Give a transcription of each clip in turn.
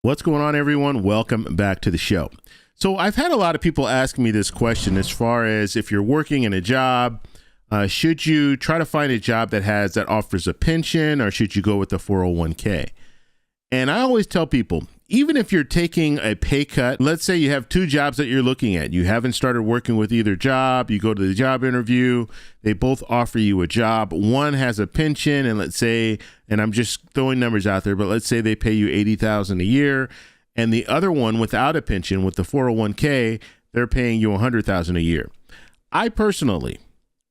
What's going on, everyone? Welcome back to the show. So I've had a lot of people ask me this question as far as if you're working in a job, should you try to find a job that offers a pension, or should you go with the 401k? And I always tell people, even if you're taking a pay cut, let's say you have two jobs that you're looking at. You haven't started working with either job. You go to the job interview. They both offer you a job. One has a pension, and let's say, and I'm just throwing numbers out there, but let's say they pay you $80,000 a year. And the other one without a pension with the 401k, they're paying you $100,000 a year. I personally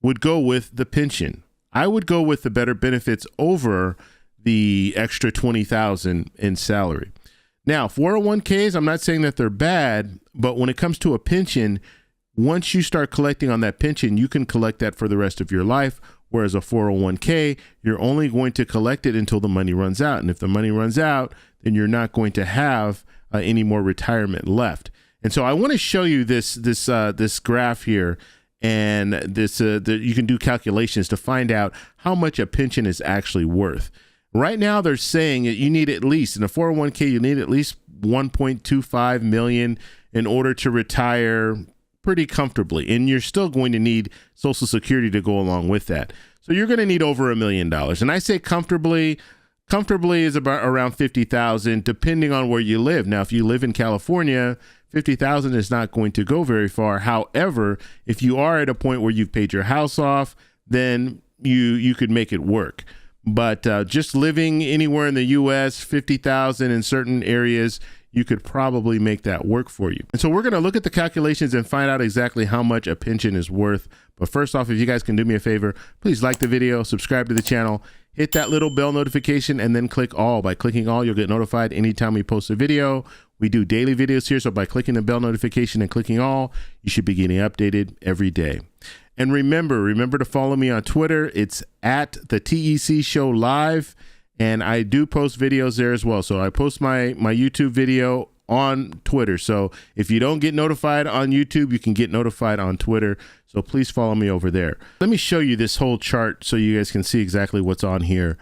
would go with the pension. I would go with the better benefits over the extra $20,000 in salary. Now, 401ks, I'm not saying that they're bad, but when it comes to a pension, once you start collecting on that pension, you can collect that for the rest of your life. Whereas a 401k, you're only going to collect it until the money runs out. And if the money runs out, then you're not going to have any more retirement left. And so I want to show you this graph here, and you can do calculations to find out how much a pension is actually worth. Right now, they're saying that you need at least, in a 401k, you need at least $1.25 million in order to retire pretty comfortably. And you're still going to need Social Security to go along with that. So you're going to need over $1 million. And I say comfortably is about around $50,000, depending on where you live. Now, if you live in California, $50,000 is not going to go very far. However, if you are at a point where you've paid your house off, then you could make it work. But just living anywhere in the U.S., $50,000 in certain areas, you could probably make that work for you. And so we're going to look at the calculations and find out exactly how much a pension is worth. But first off, if you guys can do me a favor, please like the video, subscribe to the channel, hit that little bell notification, and then click all. By clicking all, you'll get notified anytime we post a video. We do daily videos here, so by clicking the bell notification and clicking all, you should be getting updated every day. And remember to follow me on Twitter. It's at the TEC Show Live, and I do post videos there as well. So I post my YouTube video on Twitter. So if you don't get notified on YouTube, you can get notified on Twitter. So please follow me over there. Let me show you this whole chart so you guys can see exactly what's on here.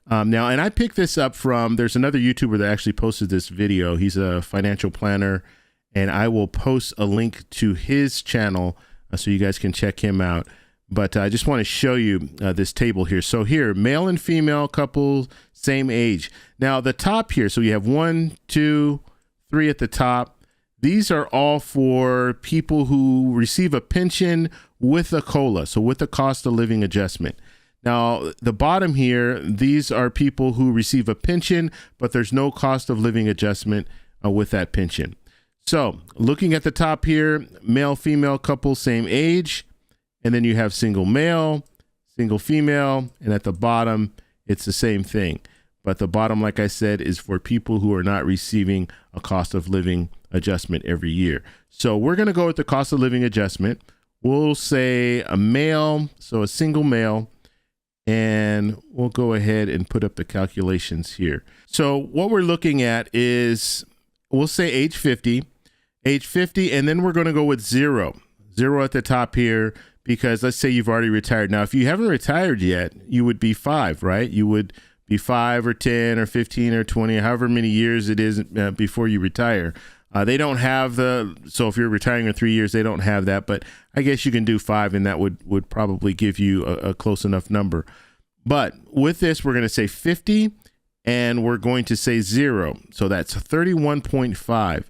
Now, and I picked this up from, there's another YouTuber that actually posted this video. He's a financial planner, and I will post a link to his channel so you guys can check him out. But I just want to show you this table here. So here, male and female couples, same age. Now the top here, so you have 1, 2, 3 at the top. These are all for people who receive a pension with a COLA, so with the cost of living adjustment. Now, the bottom here, these are people who receive a pension, but there's no cost of living adjustment with that pension. So looking at the top here, male, female couple, same age. And then you have single male, single female. And at the bottom, it's the same thing. But the bottom, like I said, is for people who are not receiving a cost of living adjustment every year. So we're going to go with the cost of living adjustment. We'll say a male, so a single male. And we'll go ahead and put up the calculations here. So what we're looking at is, we'll say age 50, and then we're going to go with zero at the top here, because let's say you've already retired. Now, if you haven't retired yet, you would be 5, right? You would be 5 or 10 or 15 or 20, however many years it is before you retire. They don't have so if you're retiring in 3 years, they don't have that, but I guess you can do 5, and that would probably give you a close enough number. But with this, we're going to say 50, and we're going to say 0. So that's 31.5.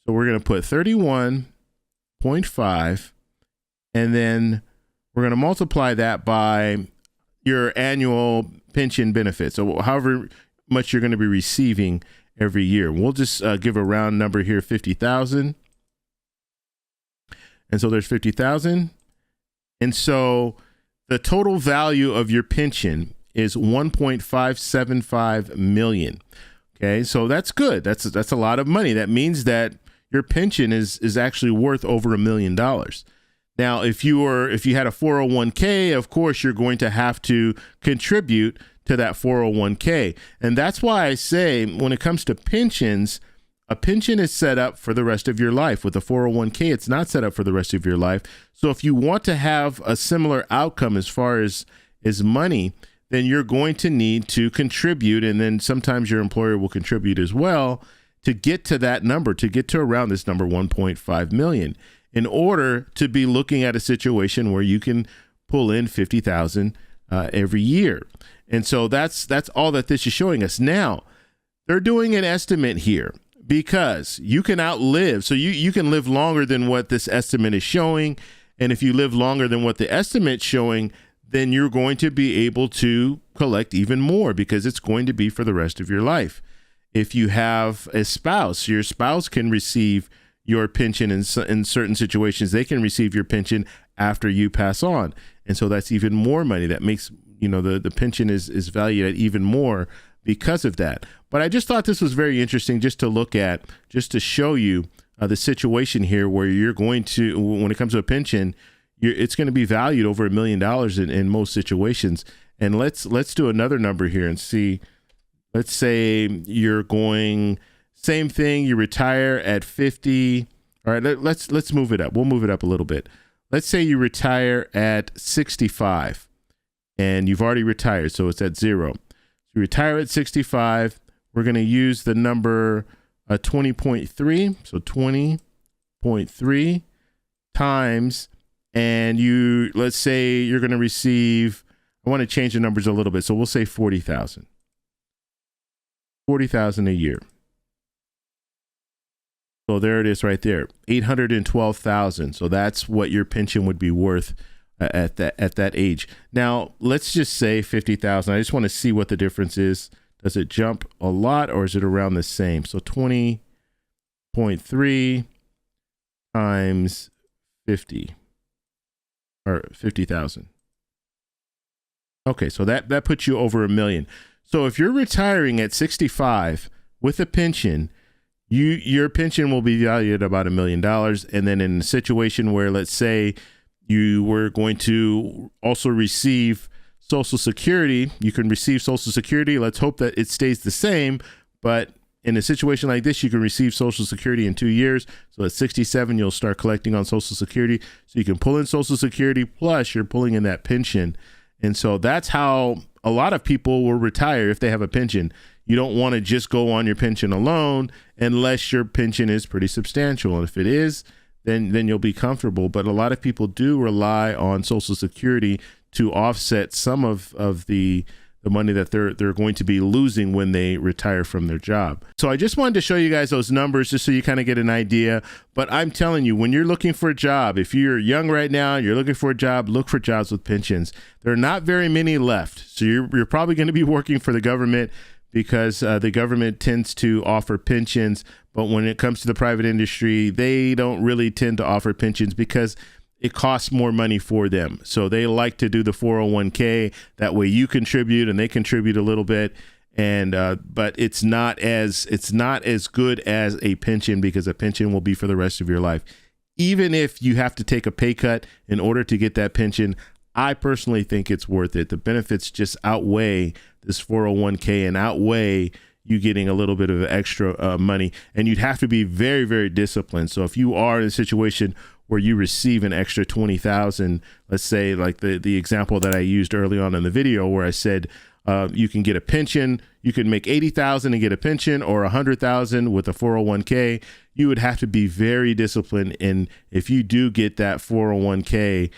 So we're going to put 31.5, and then we're going to multiply that by your annual pension benefit. So however much you're going to be receiving every year. We'll just give a round number here, 50,000. And so there's 50,000. And so the total value of your pension is 1.575 million. Okay, so that's good. That's a lot of money. That means that your pension is actually worth over $1 million. Now, if you had a 401k, of course, you're going to have to contribute to that 401k. And that's why I say when it comes to pensions, a pension is set up for the rest of your life. With a 401k, it's not set up for the rest of your life. So if you want to have a similar outcome as far as money, then you're going to need to contribute. And then sometimes your employer will contribute as well to get to that number, to get to around this number 1.5 million, in order to be looking at a situation where you can pull in 50,000 every year. And so that's all that this is showing us. Now, they're doing an estimate here because you can outlive. So you can live longer than what this estimate is showing. And if you live longer than what the estimate's showing, then you're going to be able to collect even more because it's going to be for the rest of your life. If you have a spouse, your spouse can receive your pension in certain situations. They can receive your pension after you pass on. And so that's even more money. That makes, the pension is valued at even more because of that. But I just thought this was very interesting just to look at, just to show you the situation here where you're going to, when it comes to a pension, it's going to be valued over $1 million in most situations. And let's do another number here and see. Let's say you're going, same thing, you retire at 50. All right, let's move it up. We'll move it up a little bit. Let's say you retire at 65 and you've already retired, so it's at 0. You retire at 65. We're going to use the number 20.3. So 20.3 times, and let's say you're going to receive, I want to change the numbers a little bit. So we'll say 40,000. 40,000 a year. So there it is right there, 812,000. So that's what your pension would be worth at that age. Now, let's just say 50,000. I just want to see what the difference is. Does it jump a lot or is it around the same? So 20.3 times 50 or 50,000. Okay, so that puts you over $1 million. So if you're retiring at 65 with a pension, your pension will be valued at about $1 million. And then in a situation where, let's say, you were going to also receive Social Security, you can receive Social Security. Let's hope that it stays the same. But in a situation like this, you can receive Social Security in 2 years. So at 67, you'll start collecting on Social Security. So you can pull in Social Security, plus you're pulling in that pension. And so that's how a lot of people will retire if they have a pension. You don't want to just go on your pension alone unless your pension is pretty substantial. And if it is, then you'll be comfortable. But a lot of people do rely on Social Security to offset some of the money that they're going to be losing when they retire from their job. So I just wanted to show you guys those numbers just so you kind of get an idea. But I'm telling you, when you're looking for a job, if you're young right now, you're looking for a job, look for jobs with pensions. There are not very many left. So you're probably going to be working for the government because the government tends to offer pensions. But when it comes to the private industry, they don't really tend to offer pensions because it costs more money for them. So they like to do the 401k. That way you contribute and they contribute a little bit. And but it's not as good as a pension because a pension will be for the rest of your life. Even if you have to take a pay cut in order to get that pension, I personally think it's worth it. The benefits just outweigh this 401k and outweigh you getting a little bit of extra money. And you'd have to be very, very disciplined. So if you are in a situation where you receive an extra 20,000, let's say like the example that I used early on in the video where I said you can get a pension, you can make 80,000 and get a pension, or 100,000 with a 401k, you would have to be very disciplined. And if you do get that 401k,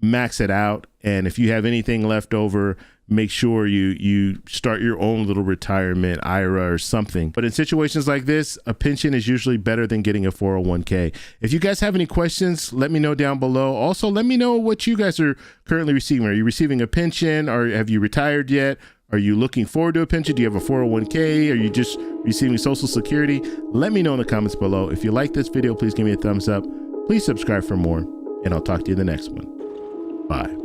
max it out. And if you have anything left over, make sure you start your own little retirement IRA or something. But in situations like this, a pension is usually better than getting a 401k. If you guys have any questions, let me know down below. Also, let me know what you guys are currently receiving. Are you receiving a pension, or have you retired yet? Are you looking forward to a pension? Do you have a 401k? Are you just receiving Social Security? Let me know in the comments below. If you like this video, please give me a thumbs up. Please subscribe for more, and I'll talk to you in the next one. Bye.